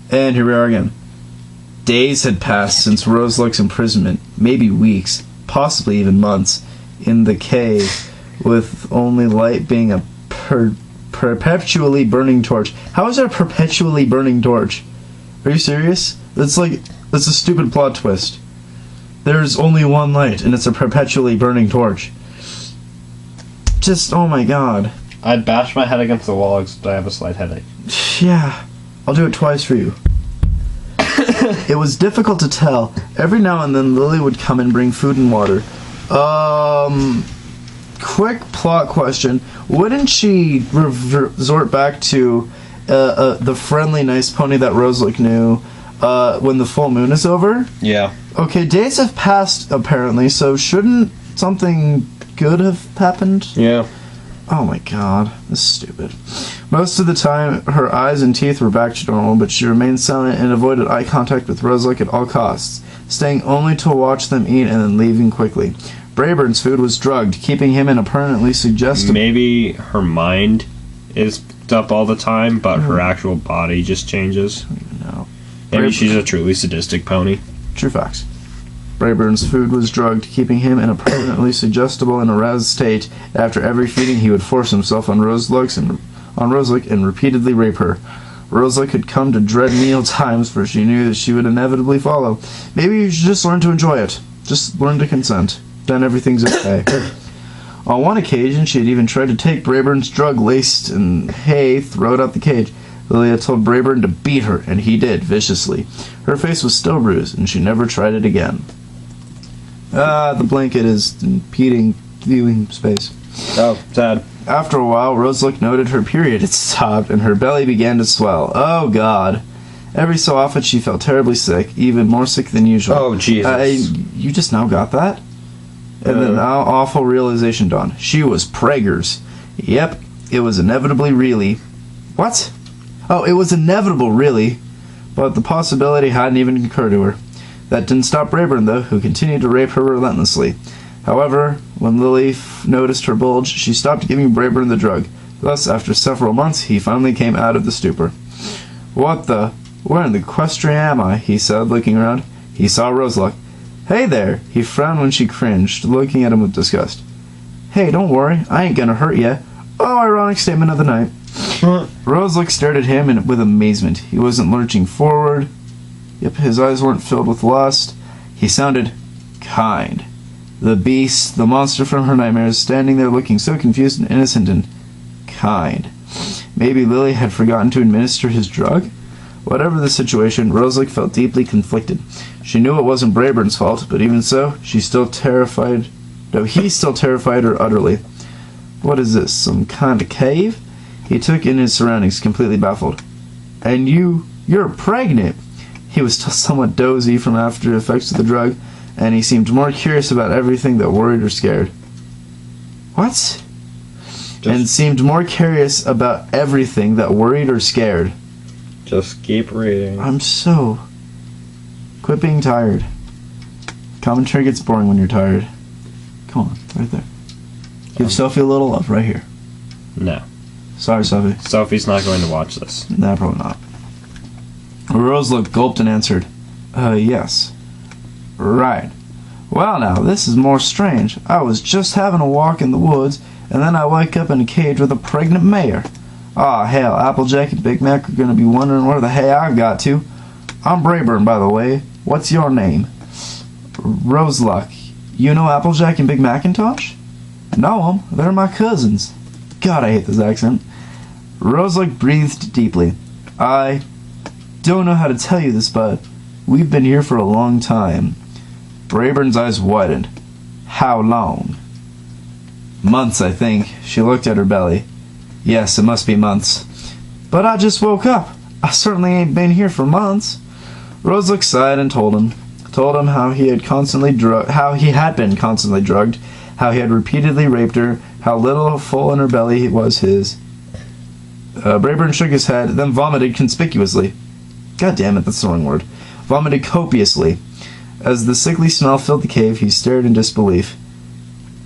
And here we are again. Days had passed since Roseluck's imprisonment, maybe weeks, possibly even months, in the cave, with only light being a perpetually burning torch. How is there a perpetually burning torch? Are you serious? That's a stupid plot twist. There's only one light, and it's a perpetually burning torch. Just, oh my god. I'd bash my head against the wall because I have a slight headache. Yeah, I'll do it twice for you. It was difficult to tell. Every now and then Lily would come and bring food and water. Quick plot question. Wouldn't she resort back to the friendly, nice pony that Roseluck knew when the full moon is over? Yeah. Okay, days have passed, apparently, so shouldn't something good have happened? Yeah. Oh my god, this is stupid. Most of the time, her eyes and teeth were back to normal, but she remained silent and avoided eye contact with Roseluck at all costs, staying only to watch them eat and then leaving quickly. Brayburn's food was drugged, keeping him in a permanently suggestible... Maybe her mind is up all the time, but her actual body just changes. I don't even know. Maybe she's a truly sadistic pony. True facts. Brayburn's food was drugged, keeping him in a permanently suggestible and aroused state. After every feeding, he would force himself on Roseluck and repeatedly rape her. Roseluck had come to dread meal times, for she knew that she would inevitably follow. Maybe you should just learn to enjoy it. Just learn to consent. Then everything's okay. On one occasion, she had even tried to take Brayburn's drug laced in hay, throw it out the cage. Lily had told Brayburn to beat her, and he did, viciously. Her face was still bruised, and she never tried it again. The blanket is impeding viewing space. Oh, sad. After a while, Roseluck noted her period had stopped, and her belly began to swell. Oh, God. Every so often, she felt terribly sick, even more sick than usual. Oh, Jesus. You just now got that? And then an awful realization dawned. She was preggers. Yep, it was inevitably really... What? Oh, it was inevitable, really. But the possibility hadn't even occurred to her. That didn't stop Brayburn, though, who continued to rape her relentlessly. However, when Lily noticed her bulge, she stopped giving Brayburn the drug. Thus, after several months, he finally came out of the stupor. What the... Where in the equestrian am I? He said, looking around. He saw Roseluck. Hey there! He frowned when she cringed, looking at him with disgust. Hey, don't worry. I ain't gonna hurt ya. Oh, ironic statement of the night. Roseluck stared at him with amazement. He wasn't lurching forward. Yep, his eyes weren't filled with lust. He sounded kind. The beast, the monster from her nightmares, standing there looking so confused and innocent and kind. Maybe Lily had forgotten to administer his drug? Whatever the situation, Roseluck felt deeply conflicted. She knew it wasn't Brayburn's fault, but even so, he still terrified her utterly. What is this, some kind of cave? He took in his surroundings, completely baffled. And you're pregnant! He was still somewhat dozy from after effects of the drug, and he seemed more curious about everything that worried or scared. What? And seemed more curious about everything that worried or scared. Just keep reading. I'm so... Quit being tired. Commentary gets boring when you're tired. Come on, right there. Give Sophie a little love right here. No. Sorry, Sophie. Sophie's not going to watch this. Nah, probably not. Roseluck gulped and answered, yes. Right. Well now, this is more strange. I was just having a walk in the woods, and then I wake up in a cage with a pregnant mare. Ah, hell, Applejack and Big Mac are going to be wondering where the hay I've got to. I'm Brayburn, by the way. What's your name? Roseluck. You know Applejack and Big Macintosh? Know 'em. They're my cousins. God, I hate this accent. Roseluck breathed deeply. I don't know how to tell you this, but we've been here for a long time. Brayburn's eyes widened. How long? Months, I think. She looked at her belly. Yes, it must be months. But I just woke up. I certainly ain't been here for months. Roseluck sighed and told him how he had been constantly drugged, how he had repeatedly raped her, how little a hole in her belly was his. Brayburn shook his head, then vomited conspicuously. God damn it, that's the wrong word. Vomited copiously. As the sickly smell filled the cave, he stared in disbelief.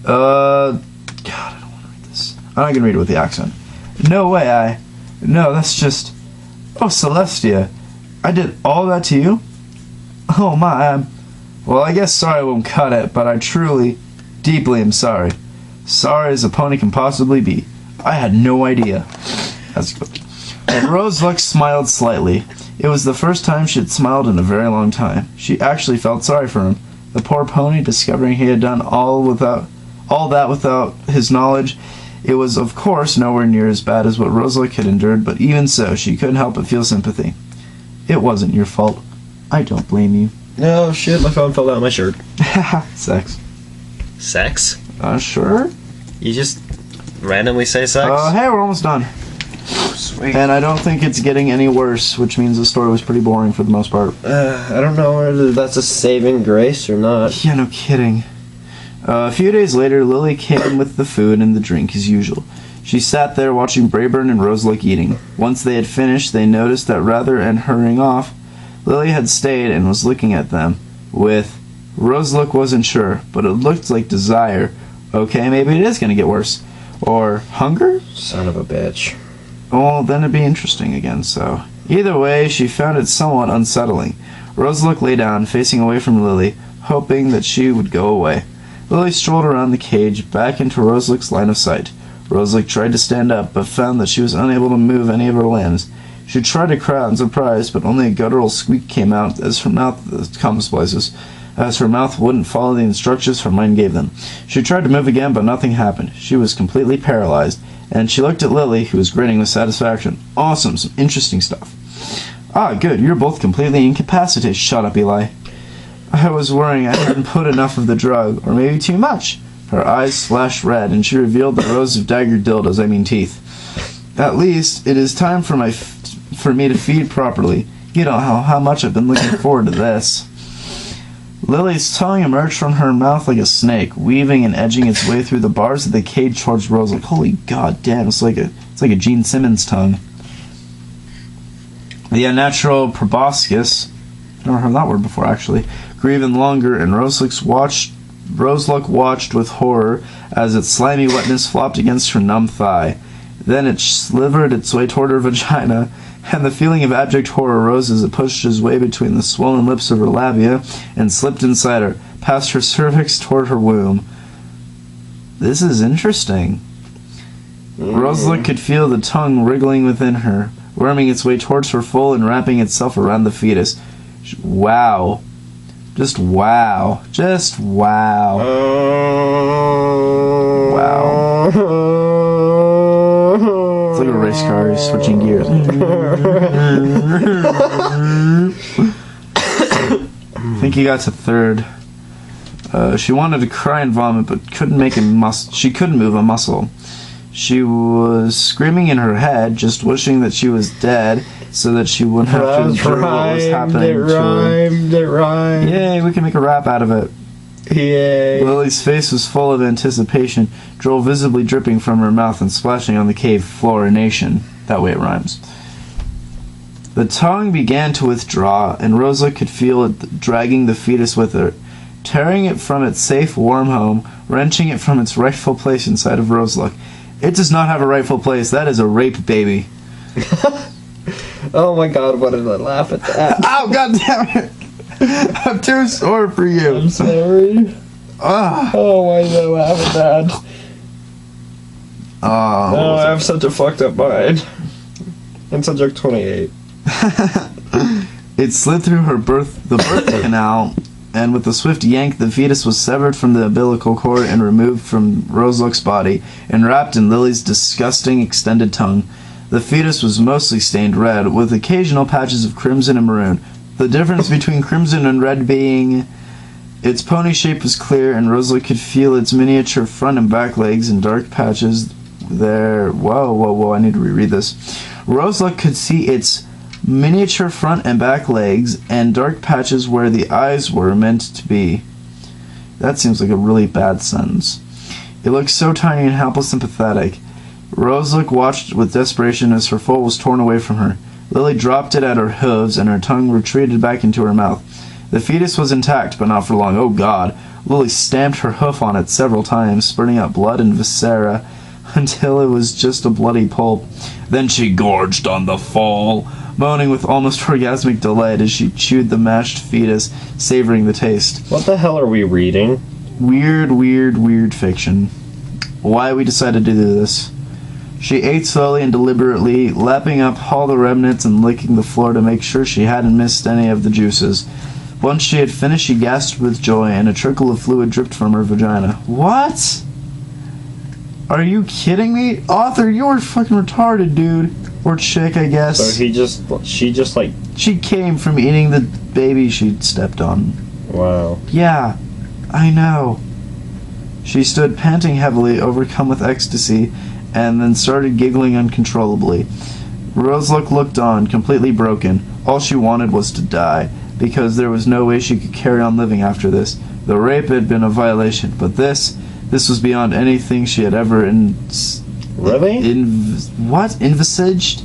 God, I don't want to read this. I'm not going to read it with the accent. No way, No, that's just... Oh, Celestia. I did all that to you? Oh my, well, I guess sorry won't cut it, but I truly, deeply am sorry. Sorry as a pony can possibly be. I had no idea. That's good. And Roseluck smiled slightly. It was the first time she had smiled in a very long time. She actually felt sorry for him. The poor pony, discovering he had done all that without his knowledge. It was, of course, nowhere near as bad as what Roseluck had endured, but even so, she couldn't help but feel sympathy. It wasn't your fault. I don't blame you. No, shit, my phone fell out of my shirt. Sex. Sex? Sure. You just randomly say sex? Hey, we're almost done. Sweet. And I don't think it's getting any worse, which means the story was pretty boring for the most part. I don't know whether that's a saving grace or not. Yeah, no kidding. A few days later, Lily came with the food and the drink as usual. She sat there watching Brayburn and Roseluck eating. Once they had finished, they noticed that rather than hurrying off, Lily had stayed and was looking at them with... Roseluck wasn't sure, but it looked like desire. Okay, maybe it is going to get worse. Or hunger? Son of a bitch. Well, then it'd be interesting again, so... Either way, she found it somewhat unsettling. Roseluck lay down, facing away from Lily, hoping that she would go away. Lily strolled around the cage, back into Roseluck's line of sight. Roseluck tried to stand up, but found that she was unable to move any of her limbs. She tried to cry out in surprise, but only a guttural squeak came out as her mouth wouldn't follow the instructions her mind gave them. She tried to move again, but nothing happened. She was completely paralyzed, and she looked at Lily, who was grinning with satisfaction. Awesome, some interesting stuff. Ah, good, you're both completely incapacitated. Shut up, Eli. I was worrying I hadn't put enough of the drug, or maybe too much. Her eyes flashed red, and she revealed the rows of daggered dildos, I mean teeth. At least, it is time for me to feed properly. You know how much I've been looking forward to this. Lily's tongue emerged from her mouth like a snake, weaving and edging its way through the bars of the cage towards Roseluck. Holy goddamn, it's like a Gene Simmons tongue. The unnatural proboscis, never heard that word before actually, grew even longer, and Roseluck watched with horror as its slimy wetness flopped against her numb thigh. Then it slivered its way toward her vagina, and the feeling of abject horror rose as it pushed its way between the swollen lips of her labia and slipped inside her, past her cervix toward her womb. This is interesting. Roseluck could feel the tongue wriggling within her, worming its way towards her full and wrapping itself around the fetus. Wow. Just wow. Just wow. Wow. It's like a race car switching gears. I think he got to third. She wanted to cry and vomit, but couldn't make she couldn't move a muscle. She was screaming in her head, just wishing that she was dead, so that she wouldn't have to endure what was happening to her. It rhymed. Yay, we can make a rap out of it. Yay. Lily's face was full of anticipation, drool visibly dripping from her mouth and splashing on the cave floor-nation. That way it rhymes. The tongue began to withdraw, and Rosa could feel it dragging the fetus with her, tearing it from its safe, warm home, wrenching it from its rightful place inside of Roseluck. It does not have a rightful place. That is a rape baby. Oh my god, what did I laugh at that? Ow, god damn it! I'm too sore for you. I'm sorry. Oh, why did I laugh at that? Oh, I have such a fucked up mind. I'm subject 28. It slid through the birth canal, and with a swift yank, the fetus was severed from the umbilical cord and removed from Roseluck's body, and wrapped in Lily's disgusting extended tongue. The fetus was mostly stained red, with occasional patches of crimson and maroon. The difference between crimson and red being its pony shape was clear, and Roseluck could feel its miniature front and back legs and dark patches there. Whoa, I need to reread this. Roseluck could see its miniature front and back legs and dark patches where the eyes were meant to be. That seems like a really bad sentence. It looked so tiny and helpless and pathetic. Roseluck watched with desperation as her foal was torn away from her. Lily dropped it at her hooves, and her tongue retreated back into her mouth. The fetus was intact, but not for long. Oh God! Lily stamped her hoof on it several times, spurting out blood and viscera. until it was just a bloody pulp. Then she gorged on the foal, moaning with almost orgasmic delight as she chewed the mashed fetus, savoring the taste. What the hell are we reading? Weird fiction. Why we decided to do this. She ate slowly and deliberately, lapping up all the remnants and licking the floor to make sure she hadn't missed any of the juices. Once she had finished, she gasped with joy, and a trickle of fluid dripped from her vagina. What? Are you kidding me? Author, you're fucking retarded, dude. Or chick, I guess. So She came from eating the baby she'd stepped on. Wow. Yeah, I know. She stood panting heavily, overcome with ecstasy, and then started giggling uncontrollably. Roseluck looked on, completely broken. All she wanted was to die, because there was no way she could carry on living after this. The rape had been a violation, but this was beyond anything she had ever Really? envisaged?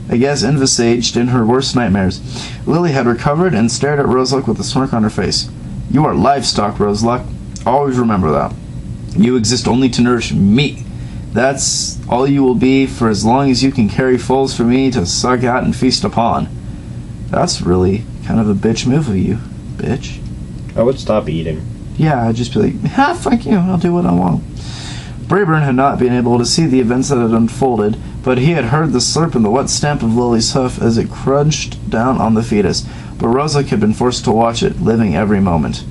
I guess envisaged in her worst nightmares. Lily had recovered and stared at Roseluck with a smirk on her face. You are livestock, Roseluck. Always remember that. You exist only to nourish me. That's all you will be for as long as you can carry foals for me to suck at and feast upon. That's really kind of a bitch move of you, bitch. I would stop eating. Yeah, I'd just be like, fuck you, I'll do what I want. Braeburn had not been able to see the events that had unfolded, but he had heard the slurp and the wet stamp of Lily's hoof as it crunched down on the fetus. But Roseluck had been forced to watch it, living every moment.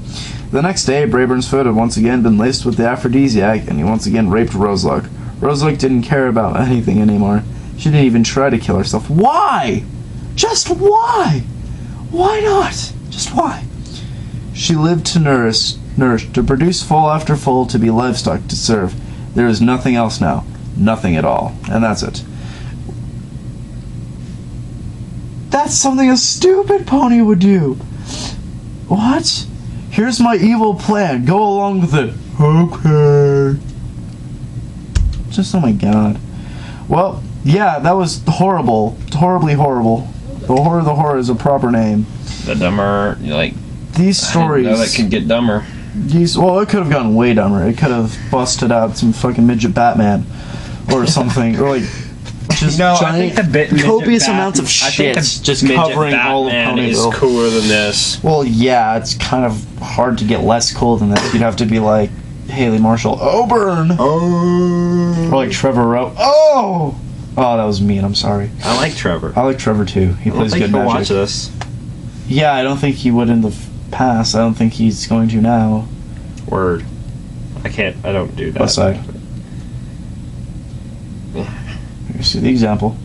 The next day, Braeburn's foot had once again been laced with the aphrodisiac, and he once again raped Roseluck. Roseluck didn't care about anything anymore. She didn't even try to kill herself. Why? Just why? Why not? Just why? She lived to nourish, to produce foal after foal, to be livestock to serve. There is nothing else now. Nothing at all. And that's it. That's something a stupid pony would do. What? Here's my evil plan. Go along with it. Okay. Just, oh my god. Well, yeah, that was horrible. Horribly horrible. The horror is a proper name. The dumber, these stories. I didn't know that could get dumber. Well, it could have gone way dumber. It could have busted out some fucking midget Batman or something, or just I giant, think the copious amounts of shit just covering all of Batman is Ponyville. cooler than this. Well, yeah, it's kind of hard to get less cool than this. You'd have to be like Haley Marshall Oburn, or like Trevor Rowe. Oh, that was mean. I'm sorry. I like Trevor. I like Trevor too. He plays good he'll magic. watch this. Yeah, I don't think he would in the past. I don't think he's going to now. Word. I don't do that. West side. You see the example.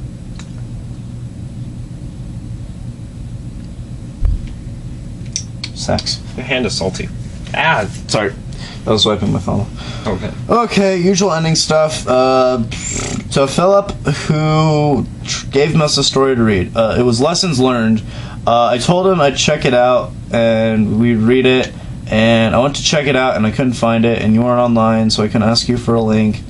Sex. Your hand is salty. Sorry. I was wiping my phone. Okay. Okay, usual ending stuff. So Philip, who gave us a story to read, it was Lessons Learned. I told him I'd check it out and we'd read it, and I went to check it out and I couldn't find it, and you weren't online, so I can ask you for a link.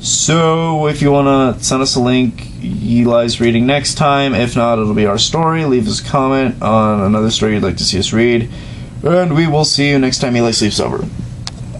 So if you want to send us a link, Eli's reading next time. If not, it'll be our story. Leave us a comment on another story you'd like to see us read, and we will see you next time Eli sleeps over.